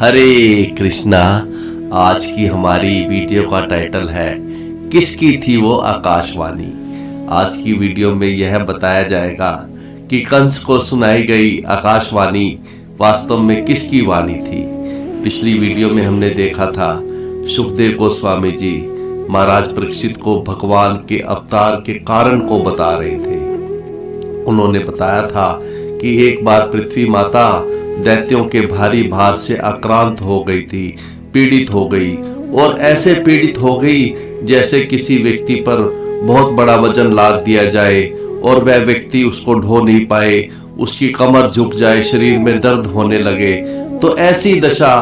हरे कृष्णा। आज की हमारी वीडियो का टाइटल है किसकी थी वो आकाशवाणी। आज की वीडियो में यह बताया जाएगा कि कंस को सुनाई गई आकाशवाणी वास्तव में किसकी वाणी थी। पिछली वीडियो में हमने देखा था सुखदेव गोस्वामी जी महाराज परीक्षित को भगवान के अवतार के कारण को बता रहे थे। उन्होंने बताया था कि एक बार पृथ्वी माता दैत्यों के भारी भार से आक्रांत हो गई थी, पीड़ित हो गई, और ऐसे पीड़ित हो गई जैसे किसी व्यक्ति पर बहुत बड़ा वजन लाद दिया जाए और वह व्यक्ति उसको ढो नहीं पाए, उसकी कमर झुक जाए, शरीर में दर्द होने लगे। तो ऐसी दशा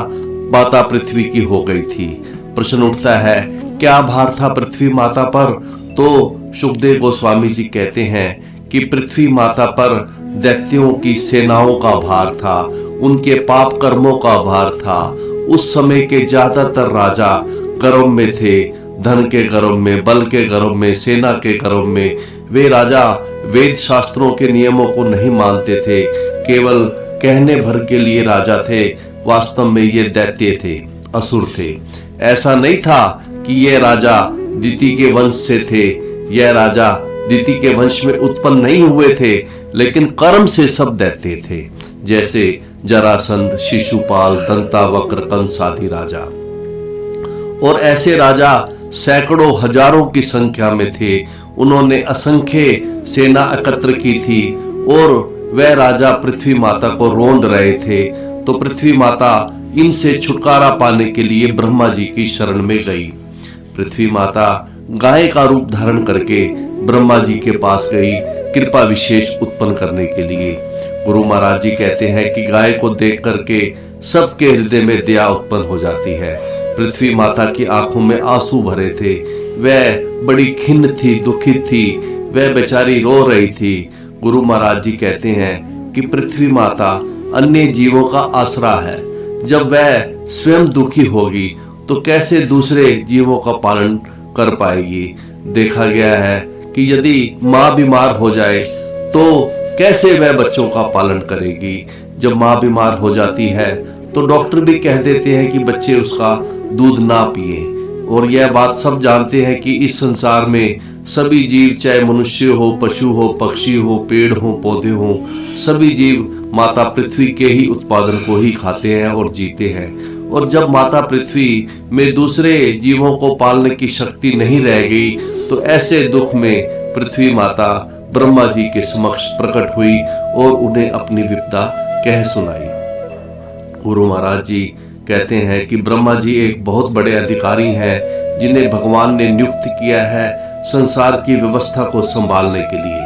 माता पृथ्वी की हो गई थी। प्रश्न उठता है क्या भार था पृथ्वी माता पर? तो सुखदेव गोस्वामी जी कहते हैं कि पृथ्वी माता पर दैत्यों की सेनाओं का भार था, उनके पाप कर्मों का भार था। उस समय के ज्यादातर राजा गर्व में थे, धन के गर्व में, बल के गर्व में, सेना के गर्व में। वे राजा वेद शास्त्रों के नियमों को नहीं मानते थे, केवल कहने भर के लिए राजा थे। वास्तव में ये दैत्य थे, असुर थे। ऐसा नहीं था कि ये राजा दिति के वंश से थे, यह राजा दिति के वंश में उत्पन्न नहीं हुए थे, लेकिन कर्म से सब दैत्य थे, जैसे जरासंध, शिशुपाल, दंतावक्र, कंस आदि राजा। और ऐसे राजा सैकड़ों हजारों की संख्या में थे। उन्होंने असंख्य सेना एकत्र की थी और वह राजा पृथ्वी माता को रोंद रहे थे। तो पृथ्वी माता इनसे छुटकारा पाने के लिए ब्रह्मा जी की शरण में गई। पृथ्वी माता गाय का रूप धारण करके ब्रह्मा जी के पास गई, कृपा विशेष उत्पन्न करने के लिए। गुरु महाराज जी कहते हैं कि गाय को देख करके सबके हृदय में दया उत्पन्न हो जाती है। पृथ्वी माता की आंखों में आंसू भरे थे, वह बड़ी खिन्न थी, दुखित थी, वह बेचारी रो रही थी। गुरु महाराज जी कहते हैं कि पृथ्वी माता अन्य जीवों का आसरा है। जब वह स्वयं दुखी होगी तो कैसे दूसरे जीवों का पालन कर पाएगी। देखा गया है कि यदि माँ बीमार हो जाए तो कैसे वह बच्चों का पालन करेगी। जब माँ बीमार हो जाती है तो डॉक्टर भी कह देते हैं कि बच्चे उसका दूध ना पिए। और यह बात सब जानते हैं कि इस संसार में सभी जीव, चाहे मनुष्य हो, पशु हो, पक्षी हो, पेड़ हो, पौधे हो, सभी जीव माता पृथ्वी के ही उत्पादन को ही खाते हैं और जीते हैं। और जब माता पृथ्वी में दूसरे जीवों को पालने की शक्ति नहीं रह गई तो ऐसे दुख में पृथ्वी माता ब्रह्मा जी के समक्ष प्रकट हुई और उन्हें अपनी विपदा कह सुनाई। गुरु महाराज जी कहते हैं कि ब्रह्मा जी एक बहुत बड़े अधिकारी हैं जिन्हें भगवान ने नियुक्त किया है संसार की व्यवस्था को संभालने के लिए।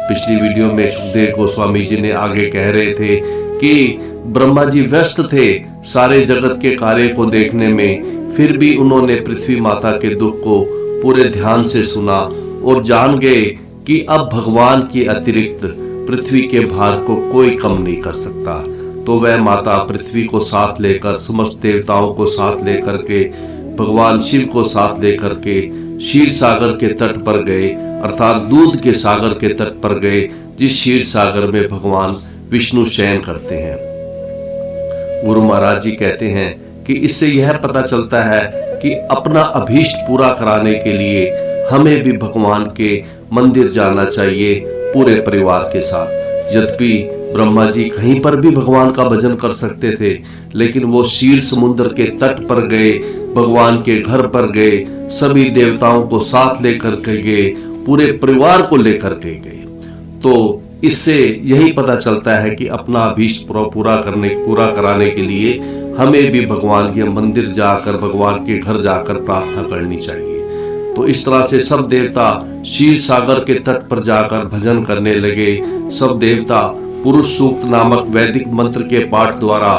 पिछली वीडियो में सुखदेव गोस्वामी जी ने आगे कह रहे थे कि ब्रह्मा जी व्यस्त थे सारे जगत के कार्य को देखने में, फिर भी उन्होंने पृथ्वी माता के दुख को पूरे ध्यान से सुना और जान गए कि अब भगवान के अतिरिक्त पृथ्वी के भार को कोई कम नहीं कर सकता। तो वह माता पृथ्वी को साथ लेकर, समस्त देवताओं को साथ लेकर के, भगवान शिव को साथ लेकर के क्षीर सागर के तट पर गए, अर्थात दूध के सागर के तट पर गए, जिस क्षीर सागर में भगवान विष्णु शयन करते हैं। गुरु महाराज जी कहते हैं कि इससे यह पता चलता है कि अपना अभीष्ट पूरा कराने के लिए हमें भी भगवान के मंदिर जाना चाहिए पूरे परिवार के साथ। यद्यपि ब्रह्मा जी कहीं पर भी भगवान का भजन कर सकते थे, लेकिन वो क्षीर समुद्र के तट पर गए, भगवान के घर पर गए, सभी देवताओं को साथ लेकर के गए, पूरे परिवार को लेकर के गए। तो इससे यही पता चलता है कि अपना अभीष्ट पूरा कराने के लिए हमें भी भगवान के मंदिर जाकर, भगवान के घर जाकर प्रार्थना करनी चाहिए। तो इस तरह से सब देवता क्षीर सागर के तट पर जाकर भजन करने लगे। सब देवता पुरुष सूक्त नामक वैदिक मंत्र के पाठ द्वारा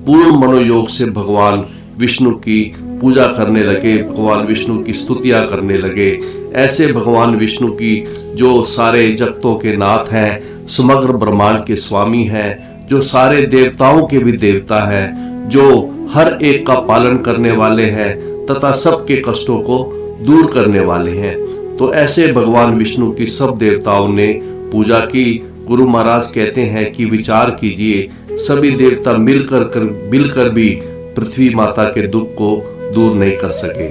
पूर्ण मनोयोग से भगवान विष्णु की पूजा करने लगे, भगवान विष्णु की स्तुतियां करने लगे। ऐसे भगवान विष्णु की जो सारे जगतों के नाथ हैं, समग्र ब्रह्मांड के स्वामी हैं, जो सारे देवताओं के भी देवता हैं, जो हर एक का पालन करने वाले हैं तथा सबके कष्टों को दूर करने वाले हैं। तो ऐसे भगवान विष्णु की सब देवताओं ने पूजा की। गुरु महाराज कहते हैं कि विचार कीजिए, सभी देवता मिलकर भी पृथ्वी माता के दुख को दूर नहीं कर सके।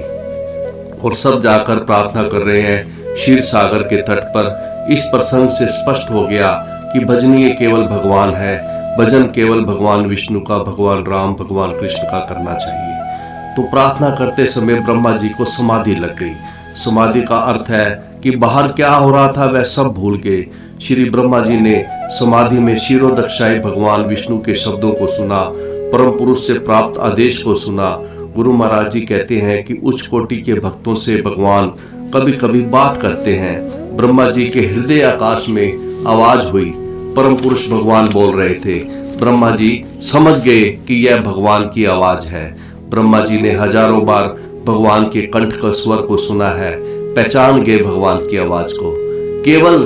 और सब जाकर प्रार्थना कर रहे हैं क्षीर सागर के तट पर। इस प्रसंग से स्पष्ट हो गया कि भजनीय केवल भगवान है, भजन केवल भगवान विष्णु का, भगवान राम, भगवान कृष्ण का करना चाहिए। तो प्रार्थना करते समय ब्रह्मा जी को समाधि लग गई। समाधि का अर्थ है कि बाहर क्या हो रहा था वह सब भूल गए। श्री ब्रह्मा जी ने समाधि में शिरोदक्षाई भगवान विष्णु के शब्दों को सुना, परम पुरुष से प्राप्त आदेश को सुना। गुरु महाराज जी कहते हैं कि उच्च कोटि के भक्तों से भगवान कभी कभी बात करते हैं। ब्रह्मा जी के हृदय आकाश में आवाज हुई, परम पुरुष भगवान बोल रहे थे। ब्रह्मा जी समझ गए कि यह भगवान की आवाज है। ब्रह्मा जी ने हजारों बार भगवान के कंठ का स्वर को सुना है, पहचान गए भगवान की आवाज को। केवल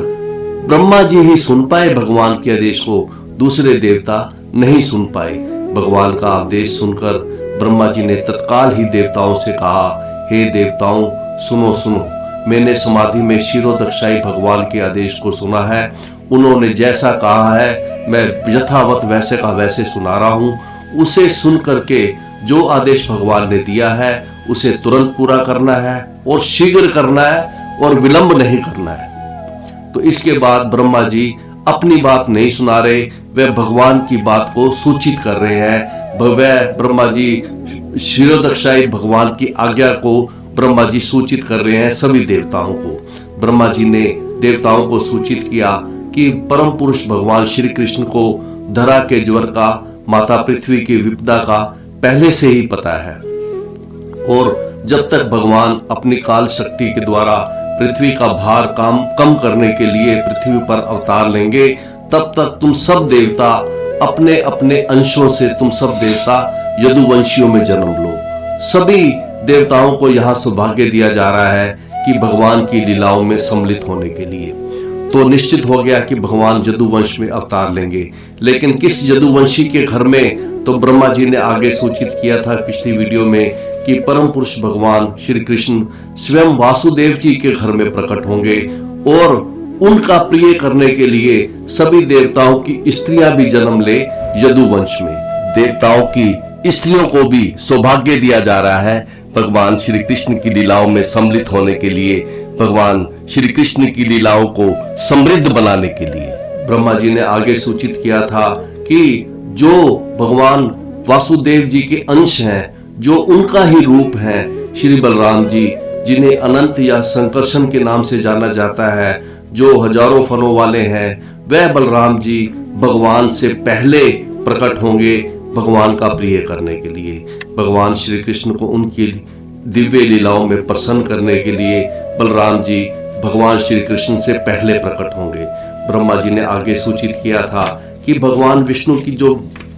ब्रह्मा जी ही सुन पाए भगवान के आदेश को, दूसरे देवता नहीं सुन पाए। भगवान का आदेश सुनकर ब्रह्मा जी ने तत्काल ही देवताओं से कहा, हे देवताओं सुनो सुनो, मैंने समाधि में शिरोदक्षाई भगवान के आदेश को सुना है। उन्होंने जैसा कहा है मैं यथावत वैसे का वैसे सुना रहा हूँ। उसे सुन करके जो आदेश भगवान ने दिया है उसे तुरंत पूरा करना है और शीघ्र करना है और विलंब नहीं करना है। तो इसके बाद ब्रह्मा जी अपनी बात नहीं सुना रहे, वे भगवान की बात को सूचित कर रहे हैं। वह ब्रह्मा जी शिरोदक्षाई भगवान की आज्ञा को ब्रह्मा जी सूचित कर रहे हैं सभी देवताओं को। ब्रह्मा जी ने देवताओं को सूचित किया कि परम पुरुष भगवान श्री कृष्ण को धरा के ज्वर का, माता पृथ्वी की विपदा का पहले से ही पता है, और जब तक भगवान अपनी काल शक्ति के द्वारा पृथ्वी का भार कम करने के लिए पृथ्वी पर अवतार लेंगे, तब तक तुम सब देवता अपने अपने अंशों से, तुम सब देवता यदुवंशियों में जन्म लो। सभी देवताओं को यहाँ सौभाग्य दिया जा रहा है कि भगवान की लीलाओं में सम्मिलित होने के लिए। तो निश्चित हो गया कि भगवान यदुवंश में अवतार लेंगे, लेकिन किस यदुवंशी के घर में? तो ब्रह्मा जी ने आगे सूचित किया था पिछली वीडियो में कि परम पुरुष भगवान श्री कृष्ण स्वयं वासुदेव जी के घर में प्रकट होंगे और उनका प्रिय करने के लिए सभी देवताओं की स्त्रियां भी जन्म ले यदुवंश में। देवताओं की स्त्रियों को भी सौभाग्य दिया जा रहा है भगवान श्री कृष्ण की लीलाओं में सम्मिलित होने के लिए, भगवान श्री कृष्ण की लीलाओं को समृद्ध बनाने के लिए। ब्रह्मा जी ने आगे सूचित किया था कि जो भगवान वासुदेव जी के अंश हैं, जो उनका ही रूप है, श्री बलराम जी, जिन्हें अनंत या संकर्षण के नाम से जाना जाता है, जो हजारों फनों वाले हैं, वह बलराम जी भगवान से पहले प्रकट होंगे भगवान का प्रिय करने के लिए। भगवान श्री कृष्ण को उनकी दिव्य लीलाओं में प्रसन्न करने के लिए बलराम जी भगवान श्री कृष्ण से पहले प्रकट होंगे। ब्रह्मा जी ने आगे सूचित किया था कि भगवान विष्णु की जो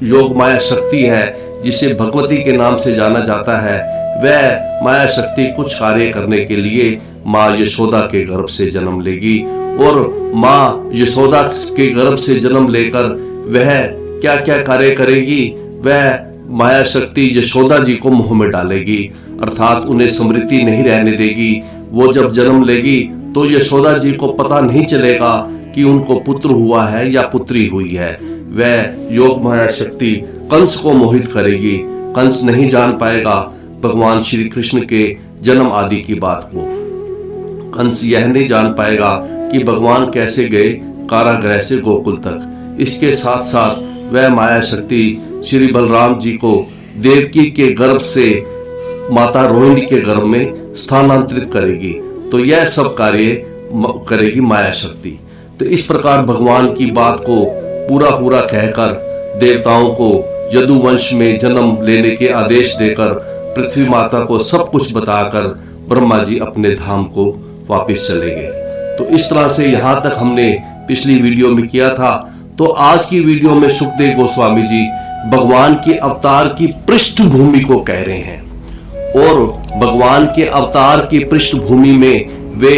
योग माया शक्ति है, जिसे भगवती के नाम से जाना जाता है, वह माया शक्ति कुछ कार्य करने के लिए माँ यशोदा के गर्भ से जन्म लेगी, और माँ यशोदा के गर्भ से जन्म लेकर वह क्या क्या कार्य करेगी? वह माया शक्ति यशोदा जी को मुंह में डालेगी, अर्थात उन्हें स्मृति नहीं रहने देगी। वो जब जन्म लेगी तो यशोदा जी को पता नहीं चलेगा कि उनको पुत्र हुआ है या पुत्री हुई है। वह योग माया शक्ति कंस को मोहित करेगी। कंस नहीं जान पाएगा भगवान श्री कृष्ण के जन्म आदि की बात को। कंस यह नहीं जान पाएगा कि भगवान कैसे गए कारागृह से गोकुल तक। इसके साथ साथ वह माया शक्ति श्री बलराम जी को देवकी के गर्भ से माता रोहिणी के गर्भ में स्थानांतरित करेगी। तो यह सब कार्य करेगी माया शक्ति। तो इस प्रकार भगवान की बात को पूरा पूरा कहकर देवताओं को यदुवंश में जन्म लेने के आदेश देकर पृथ्वी माता को सब कुछ बताकर ब्रह्मा जी अपने धाम को वापस चले गए। तो इस तरह से यहाँ तक हमने पिछली वीडियो में किया था। तो आज की वीडियो में सुखदेव गोस्वामी जी भगवान के अवतार की पृष्ठभूमि को कह रहे हैं, और भगवान के अवतार की पृष्ठभूमि में वे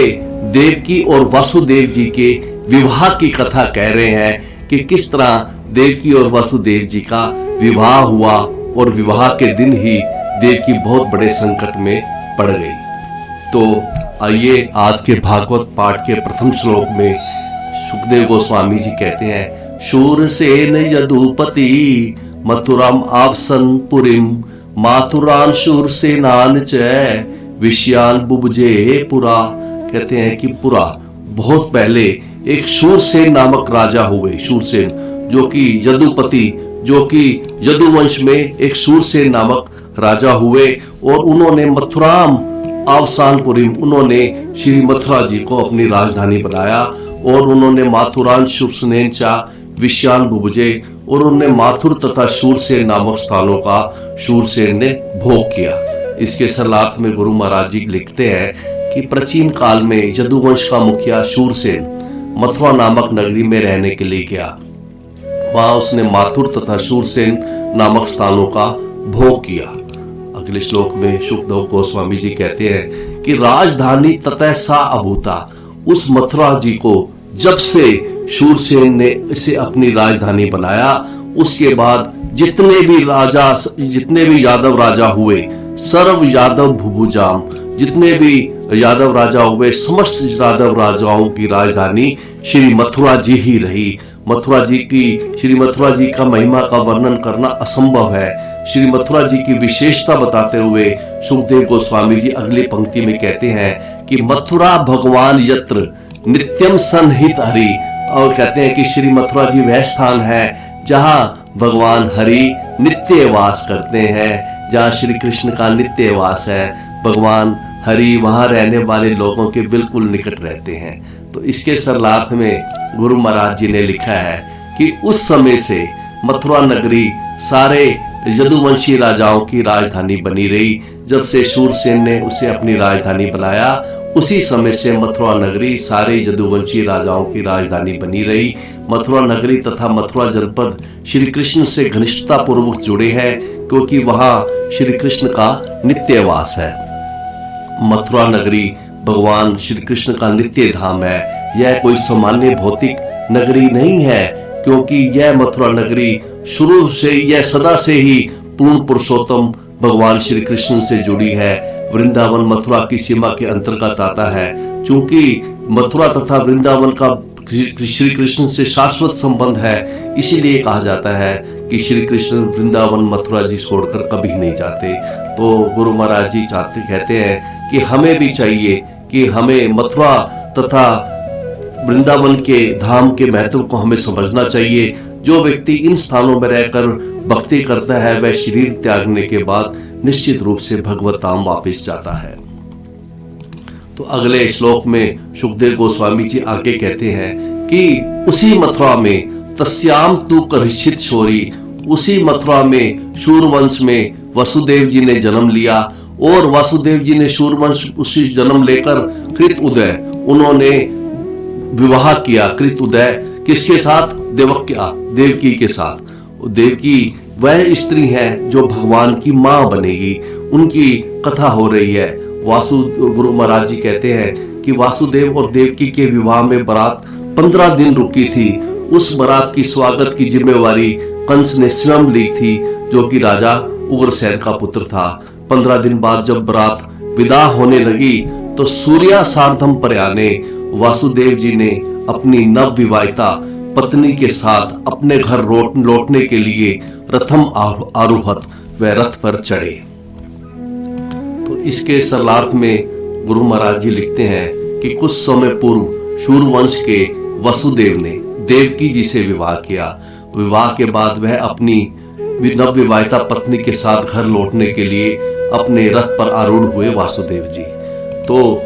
देवकी और वासुदेव जी के विवाह की कथा कह रहे हैं कि किस तरह देवकी और वासुदेव जी का विवाह हुआ, और विवाह के दिन ही देवकी बहुत बड़े संकट में पड़ गई। तो आइए आज के भागवत पाठ के प्रथम श्लोक में सुखदेव गोस्वामी जी कहते हैं, शूरसेन यदुपति मथुराम आवसन पुरीम माथुरान शूरसेनान च विषयान बुबुजे पुरा। कहते हैं कि पुरा बहुत पहले एक शूरसेन नामक राजा हुए। शूरसेन जो कि यदुपति, जो कि यदुवंश में एक शूरसेन नामक राजा हुए और उन्होंने मथुराम अवसानपुरी, उन्होंने श्री मथुरा जी को अपनी राजधानी बनाया और उन्होंने माथुरान शूरसेन चा विषयान बुबुजे, और उन्होंने माथुर तथा शूरसेन नामक स्थानों का शूरसेन ने भोग किया। इसके सरलार्थ में गुरु महाराज जी लिखते हैं कि प्राचीन काल में यदुवंश का मुखिया शूरसेन मथुरा नामक नगरी में रहने के लिए गया। वहां उसने माथुर तथा शूरसेन नामक स्थानों का भोग किया। अगले श्लोक में सुखदेव गोस्वामी जी कहते हैं कि राजधानी ततः सा अभूता, उस मथुरा जी को जब से शूरसेन ने इसे अपनी राजधानी बनाया, उसके बाद जितने भी यादव राजा हुए, सर्व यादव भुभुजाम, जितने भी यादव राजा हुए, समस्त यादव राजाओं की राजधानी श्री मथुरा जी ही रही। श्री मथुरा जी का महिमा का वर्णन करना असंभव है। श्री मथुरा जी की विशेषता बताते हुए सुखदेव गोस्वामी जी अगली पंक्ति में कहते हैं कि मथुरा भगवान यत्र नित्यम सन्निहित हरि, और कहते हैं कि श्री मथुरा जी वह स्थान है जहां भगवान हरि नित्य वास करते हैं, जहां श्री कृष्ण का नित्य वास है। भगवान हरि वहां रहने वाले लोगों के बिल्कुल निकट रहते हैं। तो इसके सरलार्थ में गुरु महाराज जी ने लिखा है कि उस समय से मथुरा नगरी सारे यदुवंशी राजाओं की राजधानी बनी रही। जब से शूरसेन ने उसे अपनी राजधानी बनाया, उसी समय से मथुरा नगरी सारे यदुवंशी राजाओं की राजधानी बनी रही। मथुरा नगरी तथा मथुरा जनपद श्री कृष्ण से घनिष्ठता पूर्वक जुड़े हैं, क्योंकि वहां श्री कृष्ण का नित्य वास है। मथुरा नगरी भगवान श्री कृष्ण का नित्य धाम है। यह कोई सामान्य भौतिक नगरी नहीं है, क्योंकि यह मथुरा नगरी शुरू से, यह सदा से ही पूर्ण पुरुषोत्तम भगवान श्री कृष्ण से जुड़ी है। वृंदावन मथुरा की सीमा के अंतर्गत आता है। चूंकि मथुरा तथा वृंदावन का श्री कृष्ण से शाश्वत संबंध है, इसीलिए कहा जाता है कि श्री कृष्ण वृंदावन मथुरा जी छोड़कर कभी नहीं जाते। तो गुरु महाराज जी कहते हैं कि हमें भी चाहिए कि हमें मथुरा तथा वृंदावन के धाम के महत्व को हमें समझना चाहिए। जो व्यक्ति इन स्थानों में रहकर भक्ति करता है, वह शरीर त्यागने के बाद निश्चित रूप से भगवत धाम वापस जाता है। तो अगले श्लोक में सुखदेव गोस्वामी जी आगे कहते हैं कि उसी मथुरा में तस्याम तु करहिषित शौरी, उसी मथुरा में शूरवंश में वसुदेव जी ने जन्म लिया, और वासुदेव जी ने शूरवंश उसी जन्म लेकर कृत उदय, उन्होंने विवाह किया। कृत उदय किसके साथ? देवकी के साथ। देवकी वह स्त्री है जो भगवान की मां बनेगी, उनकी कथा हो रही है। गुरु महाराज जी कहते हैं कि वासुदेव और देवकी के विवाह में बारात 15 दिन रुकी थी। उस बारात की स्वागत की जिम्मेवारी कंस ने स्वयं ली थी, जो कि राजा उग्रसेन का पुत्र था। 15 दिन बाद जब बारात विदा होने लगी, तो सूर्या सार्धम प्रयाणे, वासुदेव जी ने अपनी नवविवाहिता पत्नी के साथ अपने घर लौटने के लिए रथम आरूहत, वह रथ पर चढ़े। तो इसके सरलार्थ में गुरु महाराज जी लिखते हैं कि कुछ समय पूर्व शूरवंश के वसुदेव ने देवकी जी से विवाह किया। विवाह के बाद वह अपनी नवविवाहिता पत्नी के साथ घर लौटने के लिए अपने रथ पर आरूढ़ हुए वासुदेव जी। तो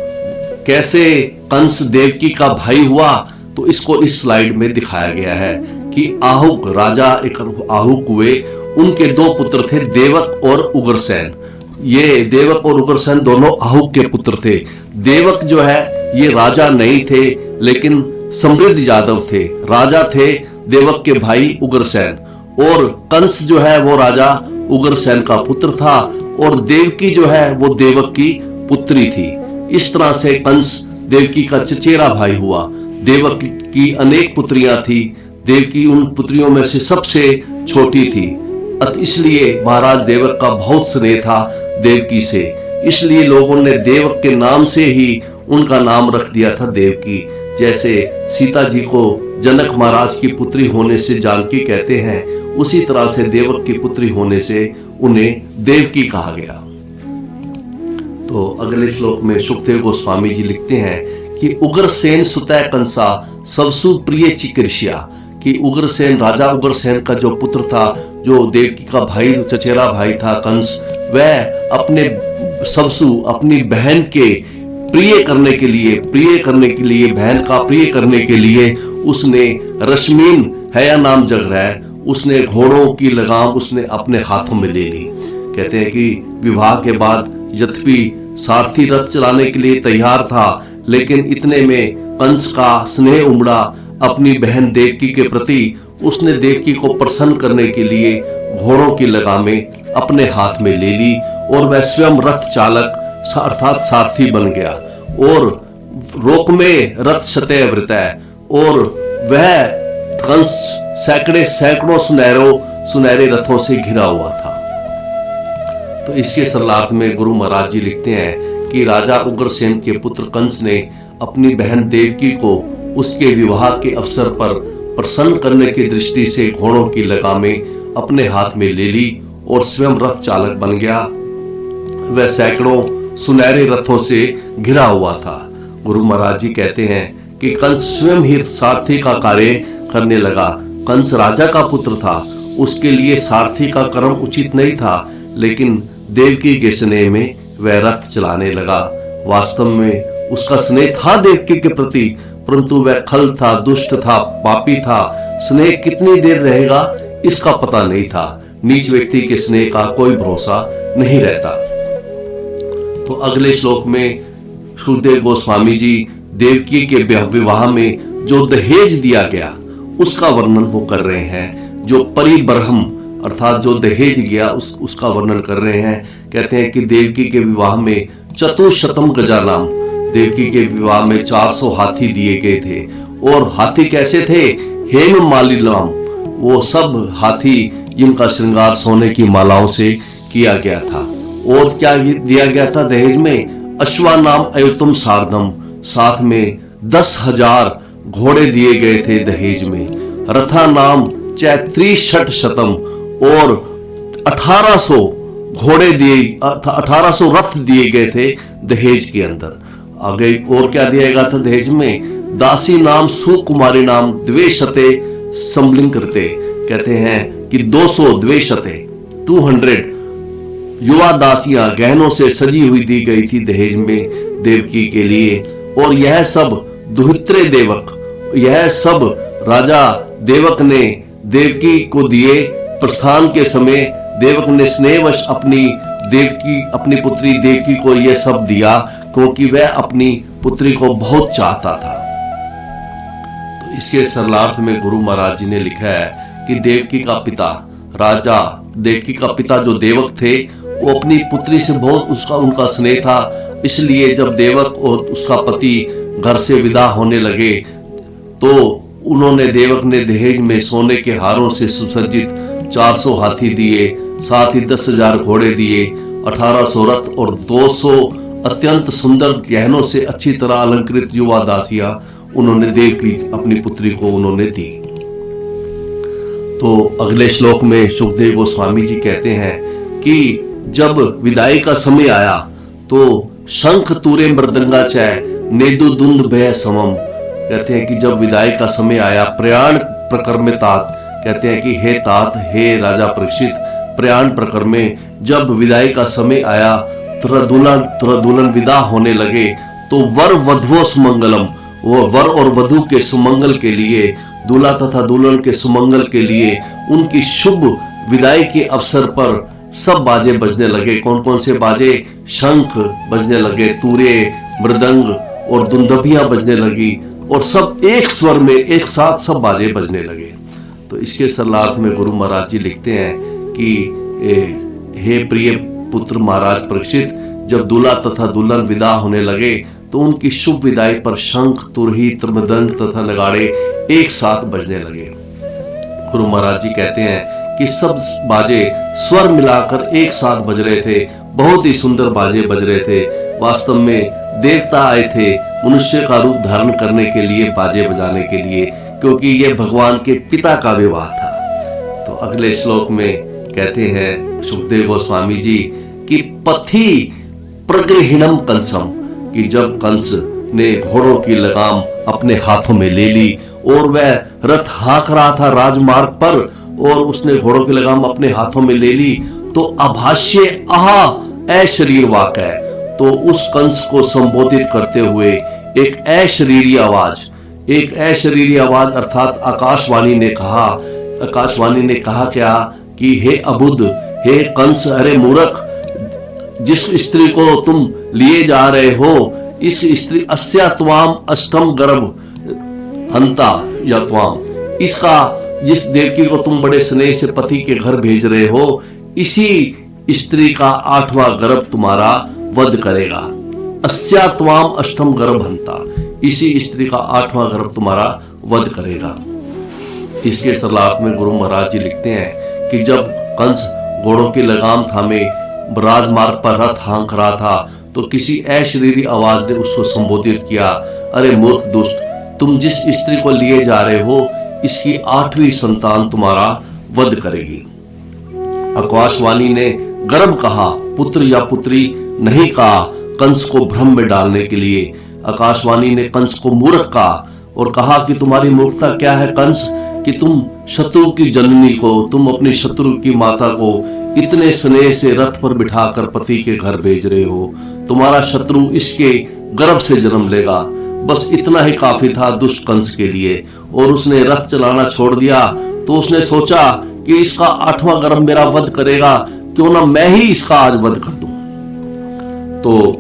कैसे कंस देवकी का भाई हुआ, तो इसको इस स्लाइड में दिखाया गया है कि आहुक राजा एक आहुक हुए, उनके 2 पुत्र थे, देवक और उग्रसेन। ये देवक और उग्रसेन दोनों आहुक के पुत्र थे। देवक जो है ये राजा नहीं थे, लेकिन समृद्ध यादव थे। राजा थे देवक के भाई उग्रसेन, और कंस जो है वो राजा उग्रसेन का पुत्र था, और देवकी जो है वो देवक की पुत्री थी। इस तरह से कंस देवकी का चचेरा भाई हुआ। देवक की अनेक पुत्रियां थी, देवकी उन पुत्रियों में से सबसे छोटी थी। इसलिए महाराज देवक का बहुत स्नेह था देवकी से, इसलिए लोगों ने देवक के नाम से ही उनका नाम रख दिया था देवकी। जैसे सीता जी को जनक महाराज की पुत्री होने से जानकी कहते हैं, उसी तरह से देवक की पुत्री होने से उन्हें देवकी कहा गया। तो अगले श्लोक में सुखदेव गोस्वामी जी लिखते हैं कि उग्रसेन सुतः कंसा सबसु प्रिय चिकीर्ष्या, कि उग्रसेन, राजा उग्रसेन का जो पुत्र था, जो देवकी का भाई, चचेरा भाई था कंस, वह अपने सबसु, अपनी बहन के प्रिय करने के लिए बहन का प्रिय करने के लिए उसने रश्मीन है या नाम जग रहा है, उसने घोड़ों की लगाम उसने अपने हाथों में ले ली। कहते हैं कि विवाह के बाद यद्यपि सारथी रथ चलाने के लिए तैयार था, लेकिन इतने में कंस का स्नेह उमड़ा अपनी बहन देवकी के प्रति। उसने देवकी को प्रसन्न करने के लिए घोड़ों की लगामें अपने हाथ में ले ली और वह स्वयं रथ चालक अर्थात सारथी बन गया और रोक में रथ शतय वृतय, और वह कंस सैकड़ों सुनहरे रथों से घिरा हुआ था। तो इसके सरलार्थ में गुरु महाराज जी लिखते हैं कि राजा उग्रसेन के पुत्र कंस ने अपनी बहन देवकी को उसके विवाह के अवसर पर प्रसन्न करने की दृष्टि से घोड़ों की लगामें अपने हाथ में ले ली और स्वयं रथ चालक बन गया। वह सैकड़ों सुनहरे रथों से घिरा हुआ था। गुरु महाराज जी कहते हैं कि कंस स्वयं ही सारथी का कार्य करने लगा। कंस राजा का पुत्र था, उसके लिए सारथी का कर्म उचित नहीं था, लेकिन देवकी के स्नेह में वह रथ चलाने लगा। वास्तव में उसका स्नेह था देवकी के प्रति, परंतु वह खल था, दुष्ट था, पापी था। स्नेह कितनी देर रहेगा इसका पता नहीं था। नीच व्यक्ति के स्नेह का कोई भरोसा नहीं रहता। तो अगले श्लोक में सुखदेव गोस्वामी जी देवकी के विवाह में जो दहेज दिया गया उसका वर्णन वो कर रहे हैं। जो परिबरहम अर्थात जो दहेज गया उसका वर्णन कर रहे हैं। कहते हैं कि देवकी के विवाह में चतुशतम गजानाम, देवकी के विवाह में 400 हाथी दिए गए थे। और हाथी कैसे थे? हेम मालिलाम, वो सब हाथी जिनका श्रृंगार सोने की मालाओं से किया गया था। और क्या दिया गया था दहेज में? अश्वानाम अयुतम सार्धम, साथ में 10,000 घोड़े दिए गए थे दहेज में। रथा नाम चैत्री शट शतम, और 1800 घोड़े दिए, 1800 रथ दिए गए थे दहेज के अंदर। आगे और क्या दिया गया था दहेज में? दासी नाम सुकुमारी नाम द्वेशते संबलिंग करते। कहते हैं कि 200 द्वेशते 200 युवा दासियां गहनों से सजी हुई दी गई थी दहेज में देवकी के लिए। और यह सब दुहित्रे देवक, यह सब राजा देवक ने देवकी को दिए। प्रस्थान के समय देवक ने स्नेहवश अपनी पुत्री देवकी को यह सब दिया, क्योंकि वह अपनी पुत्री को बहुत चाहता था। तो इसके सरलार्थ में गुरु महाराज जी ने लिखा है कि देवकी का पिता, राजा देवकी का पिता जो देवक थे, वो अपनी पुत्री से बहुत उनका स्नेह था। इसलिए जब देवक और उसका पति घर से विदा होने लगे तो देवक ने दहेज में सोने के हारों से सुसज्जित 400 हाथी दिए, साथ ही 10,000 घोड़े दिए, 1800 रथ और 200 अत्यंत सुंदर गहनों से अच्छी तरह अलंकृत युवा दासियां उन्होंने देवकी अपनी पुत्री को उन्होंने दी। तो अगले श्लोक में सुखदेव गोस्वामी जी कहते हैं कि जब विदाई का समय आया तो शंख तूरे मृदंगा चय नेदु दुंद भय समम। कहते हैं कि जब विदाई का समय आया, प्रयाण प्रकर में तात, कहते हैं कि हे तात, हे राजा परीक्षित, प्रयाण प्रकर में जब विदाई का समय आया, दुल्हन विदा होने लगे, तो वर वधुओ सुमंगलम, वो वर और वधु के सुमंगल के लिए, दूल्हा तथा दुल्हन के सुमंगल के लिए, उनकी शुभ विदाई के अवसर पर सब बाजे बजने लगे। कौन कौन से बाजे? शंख बजने लगे, तूरे, मृदंग और दुंदभियां बजने लगी, और सब एक स्वर में एक साथ सब बाजे बजने लगे। तो इसके सरलार्थ में गुरु महाराज जी लिखते हैं कि हे प्रिय पुत्र महाराज परीक्षित, जब दूल्हा तथा दुल्हन विदा होने लगे तो उनकी शुभ विदाई पर शंख, तुरही, मृदंग तथा नगाड़े एक साथ बजने लगे। गुरु महाराज जी कहते हैं कि सब बाजे स्वर मिलाकर एक साथ बज रहे थे, बहुत ही सुंदर बाजे बज रहे थे। वास्तव में देवता आए थे मनुष्य का रूप धारण करने के लिए, बाजे बजाने के लिए, क्योंकि ये भगवान के पिता का विवाह था। तो अगले श्लोक में कहते हैं सुखदेव गोस्वामी जी कि पथि प्रगृहिणम कंसम, कि जब कंस ने घोड़ों की लगाम अपने हाथों में ले ली और वह रथ हाँक रहा था राजमार्ग पर और उसने घोड़ों की लगाम अपने हाथों में ले ली, तो अभाष्य आहा अशरीर वाक है। तो उस कंस को संबोधित करते हुए एक अशरीरी आवाज अर्थात आकाशवाणी ने कहा क्या कि हे अबुद्ध, हे कंस, अरे मूर्ख, जिस स्त्री को तुम लिए जा रहे हो, इस स्त्री अस्या त्वाम अष्टम गर्भ हंता या त्वाम, इसका जिस देवकी को तुम बड़े स्नेह से पति के घर भेज रहे हो, इसी स्त्री का 8वां गर्भ तुम्हारा वध करेगा। अस्या त्वाम अष्टम गर्भ हंता, इसी स्त्री का 8वां गर्भ तुम्हारा वध करेगा। इसके सरलार्थ में गुरु महाराज जी लिखते हैं कि जब कंस घोड़ों की लगाम थामे राजमार्ग पर रथ हाँक रहा था, तो किसी अशरीरी आवाज ने उसको संबोधित किया, अरे मूर्ख दुष्ट, तुम जिस स्त्री को लिए जा रहे हो, इसकी 8वीं संतान तुम्हारा वध करेगी। आकाशवाणी ने गर्भ कहा, पुत्र या पुत्री नहीं कहा, कंस को भ्रम में डालने के लिए। आकाशवाणी ने कंस को मूर्ख कहा और कहा कि तुम्हारी मूर्खता क्या है कंस, कि तुम शत्रु की जननी को, तुम अपनी शत्रु की माता को इतने स्नेह से रथ पर बिठाकर पति के घर भेज रहे हो। तुम्हारा शत्रु इसके गर्भ से जन्म लेगा। बस इतना ही काफी था दुष्ट कंस के लिए, और उसने रथ चलाना छोड़ दिया। तो उसने सोचा कि इसका 8वां गर्भ मेरा वध करेगा, क्यों ना मैं ही इसका आज वध कर दूं। तो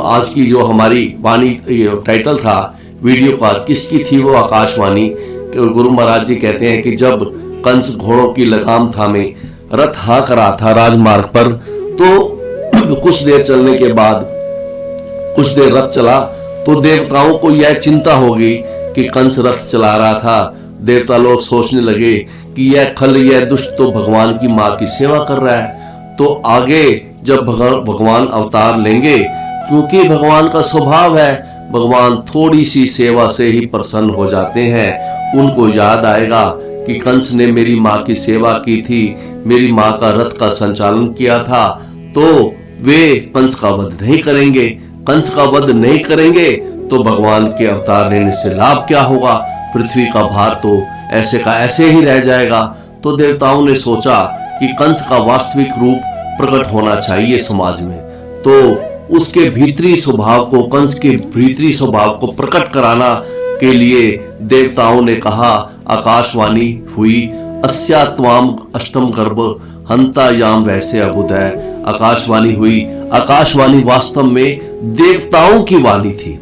आज की जो हमारी वाणी टाइटल था वीडियो का, किसकी थी वो आकाशवाणी। गुरु महाराज जी कहते हैं कि जब कंस घोड़ों की लगाम थामे रथ हाँक रहा था राजमार्ग पर, तो कुछ देर चलने के बाद, कुछ देर रथ चला, तो देवताओं को यह चिंता होगी कि कंस रथ चला रहा था। देवता लोग सोचने लगे कि यह दुष्ट तो भगवान की माँ की सेवा कर रहा है, तो आगे जब भगवान अवतार लेंगे, क्योंकि भगवान का स्वभाव है, भगवान थोड़ी सी सेवा से ही प्रसन्न हो जाते हैं। उनको याद आएगा कि कंस ने मेरी माँ की सेवा की थी, मेरी माँ का रथ का संचालन किया था, तो वे कंस का वध नहीं करेंगे। कंस का वध नहीं करेंगे तो भगवान के अवतार लेने से लाभ क्या होगा, पृथ्वी का भार तो ऐसे का ऐसे ही रह जाएगा। तो देवताओं ने सोचा कि कंस का वास्तविक रूप प्रकट होना चाहिए समाज में, तो उसके भीतरी स्वभाव को, कंस के भीतरी स्वभाव को प्रकट कराना के लिए देवताओं ने कहा, आकाशवाणी हुई, अस्या त्वाम अष्टम गर्भ हंता याम वैसे अबुद है। आकाशवाणी हुई। आकाशवाणी वास्तव में देवताओं की वाणी थी।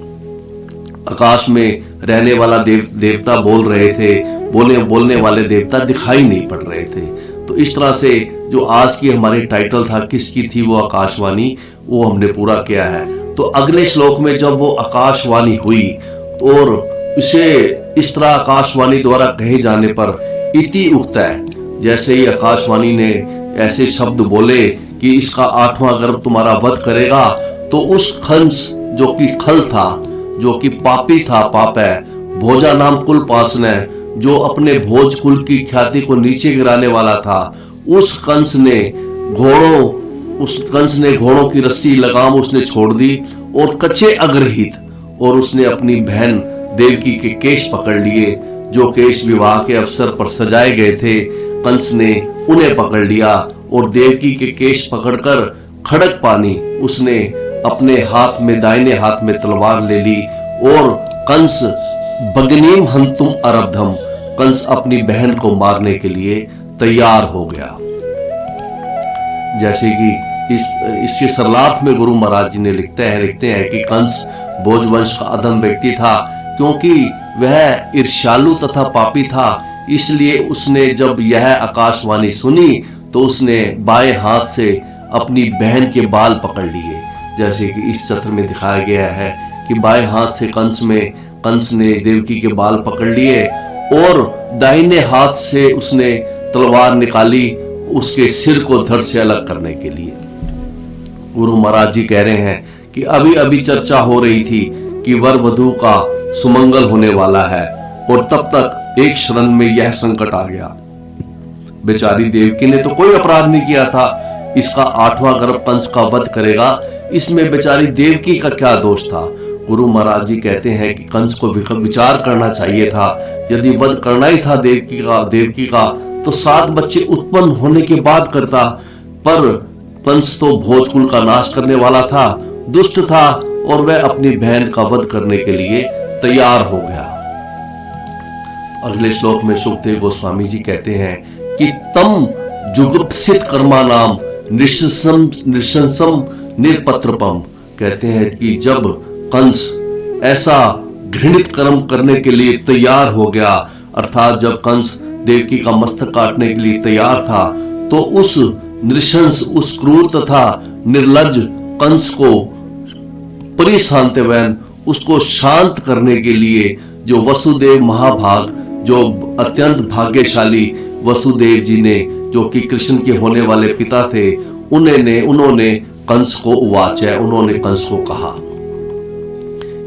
आकाश में रहने वाला देवता बोल रहे थे, बोलने वाले देवता दिखाई नहीं पड़ रहे थे। तो इस तरह से जो आज की हमारी टाइटल था किसकी थी वो आकाशवाणी, वो हमने पूरा किया है। तो अगले श्लोक में जब वो आकाशवाणी हुई और इसे इस तरह आकाशवाणी द्वारा कहे जाने पर इति उक्त है, जैसे ही आकाशवाणी ने ऐसे शब्द बोले कि इसका 8वां गर्भ तुम्हारा वध करेगा, तो उस कंस जो कि खल था, जो कि पापी था, पाप है, भोजा नाम कुल पासने, जो अपने भोज कुल की ख्याति को नीचे गिराने वाला था, उस कंस ने घोड़ों की रस्सी लगाम उसने छोड़ दी और कच्चे अग्रहित, और उसने अपनी बहन देवकी के केश पकड़ लिए, जो केश विवाह के अवसर पर सजाए गए थे। कंस ने उन्हें पकड़ लिया और देवकी के केश पकड़कर खड़क पानी उसने अपने हाथ में, दाहिने हाथ में तलवार ले ली, और कंस भगनीम हंतुम अरब्धम, कंस अपनी बहन को मारने के लिए तैयार हो गया। जैसे कि इसके सरलार्थ में गुरु महाराज जी ने लिखते हैं कि कंस भोजवंश का अधम व्यक्ति था, क्योंकि वह ईर्ष्यालु तथा पापी था। इसलिए उसने जब यह आकाशवाणी सुनी तो उसने बाएं हाथ से अपनी बहन के बाल पकड़ लिए, जैसे कि इस चित्र में दिखाया गया है कि बाएं हाथ से कंस ने देवकी के बाल पकड़ लिए और दाहिने हाथ से उसने तलवार निकाली उसके सिर को धड़ से अलग करने के लिए। गुरु महाराज जी कह रहे हैं कि अभी अभी चर्चा हो रही थी कि वर वधू का सुमंगल होने वाला है, और तब तक एक क्षण में यह संकट आ गया। बेचारी देवकी ने तो कोई अपराध नहीं किया था, इसका 8वां गर्भ कंस का वध करेगा, इसमें बेचारी देवकी का क्या दोष था। गुरु महाराज जी कहते हैं कि कंस को विचार करना चाहिए था, यदि वध करना ही था देवकी का तो 7 बच्चे उत्पन्न होने के बाद करता, पर कंस तो भोजकुल का नाश करने वाला था, दुष्ट था, और वह अपनी बहन का वध करने के लिए तैयार हो गया। अगले श्लोक में सुखदेव गोस्वामी जी कहते हैं कि तम जुगुप्सित कर्मा नाम नृशंसम निरपत्रपम, कहते हैं कि जब कंस ऐसा घृणित कर्म करने के लिए तैयार हो गया, अर्थात जब कंस देवकी का मस्तक काटने के लिए तैयार था, तो उस नृशंस, उस क्रूर तथा निर्लज्ज कंस को परिशांतवैन, उसको शांत करने के लिए जो वसुदेव महाभाग, जो अत्यंत भाग्यशाली वसुदेव जी ने, जो कि कृष्ण के होने वाले पिता थे, उन्होंने कंस को उवाच है, उन्होंने कंस को कहा।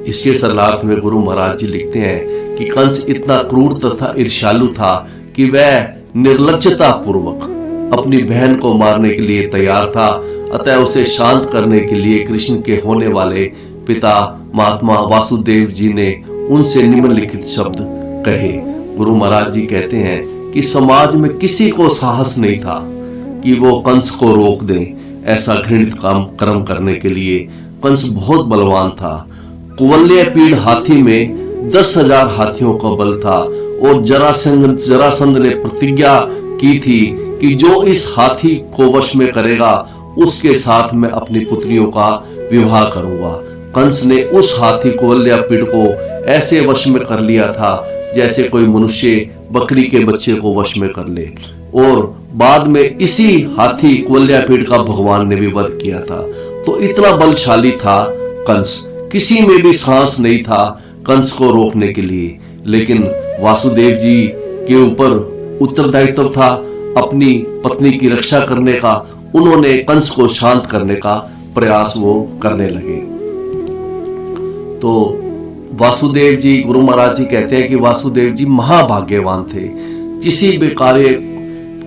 इसके सरलार्थ में गुरु महाराज जी लिखते हैं कि कंस इतना क्रूर तथा ईर्ष्यालु था कि वह निर्लज्जता पूर्वक अपनी बहन को मारने के लिए तैयार था। अतः उसे शांत करने के लिए कृष्ण के होने वाले पिता महात्मा वासुदेव जी ने उनसे निम्नलिखित शब्द कहे। गुरु महाराज जी कहते हैं कि समाज में किसी को साहस नहीं था कि वो कंस को रोक दें ऐसा घृणित कर्म करने के लिए। कंस बहुत बलवान था। कुवल्य पीढ़ हाथी में 10,000 हाथियों का बल था, और जरासंध ने प्रतिज्ञा की थी कि जो इस हाथी को वश में करेगा उसके साथ मैं अपनी पुत्रियों का विवाह करूंगा। कंस ने उस हाथी कुवल्य पीढ़ को ऐसे वश में कर लिया था जैसे कोई मनुष्य बकरी के बच्चे को वश में कर ले, और बाद में इसी हाथी कुवल्य पीढ़ का भगवान ने भी वध किया था। तो इतना बलशाली था कंस, किसी में भी साहस नहीं था कंस को रोकने के लिए। लेकिन वासुदेव जी के ऊपर उत्तरदायित्व था अपनी पत्नी की रक्षा करने का। उन्होंने कंस को शांत करने का प्रयास वो करने लगे। तो वासुदेव जी, गुरु महाराज जी कहते हैं कि वासुदेव जी महाभाग्यवान थे। किसी भी कार्य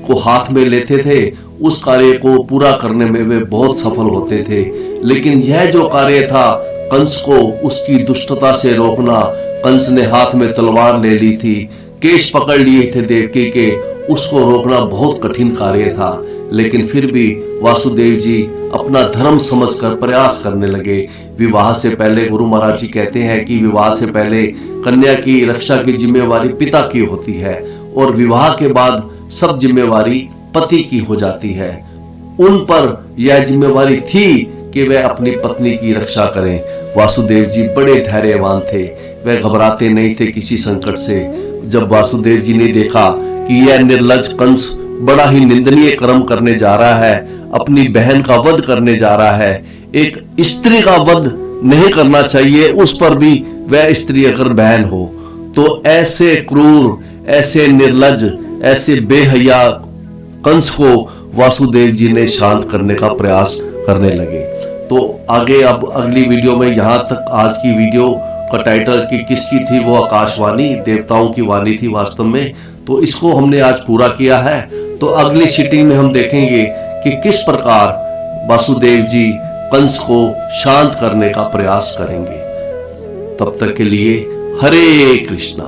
को हाथ में लेते थे उस कार्य को पूरा करने में वे बहुत सफल होते थे। लेकिन यह जो कार्य था, कंस को उसकी दुष्टता से रोकना, कंस ने हाथ में तलवार ले ली थी, केश पकड़ लिए थे देवकी के, उसको रोकना बहुत कठिन कार्य था। लेकिन फिर भी वासुदेव जी अपना धर्म समझकर प्रयास करने लगे। विवाह से पहले गुरु महाराज जी कहते हैं कि विवाह से पहले कन्या की रक्षा की जिम्मेवारी पिता की होती है, और विवाह के बाद सब जिम्मेवारी पति की हो जाती है। उन पर यह जिम्मेवारी थी कि वे अपनी पत्नी की रक्षा करें। वासुदेव जी बड़े धैर्यवान थे, वे घबराते नहीं थे किसी संकट से। जब वासुदेव जी ने देखा कि यह निर्लज्ज कंस बड़ा ही निंदनीय कर्म करने जा रहा है, अपनी बहन का वध करने जा रहा है, एक स्त्री का वध नहीं करना चाहिए, उस पर भी वह स्त्री अगर बहन हो, तो ऐसे क्रूर, ऐसे निर्लज्ज, ऐसे बेहया कंस को वासुदेव जी ने शांत करने का प्रयास करने लगे। तो आगे अब अगली वीडियो में, यहाँ तक आज की वीडियो का टाइटल कि किसकी थी वो आकाशवाणी, देवताओं की वाणी थी वास्तव में, तो इसको हमने आज पूरा किया है। तो अगली सिटिंग में हम देखेंगे कि किस प्रकार वासुदेव जी कंस को शांत करने का प्रयास करेंगे। तब तक के लिए हरे कृष्णा।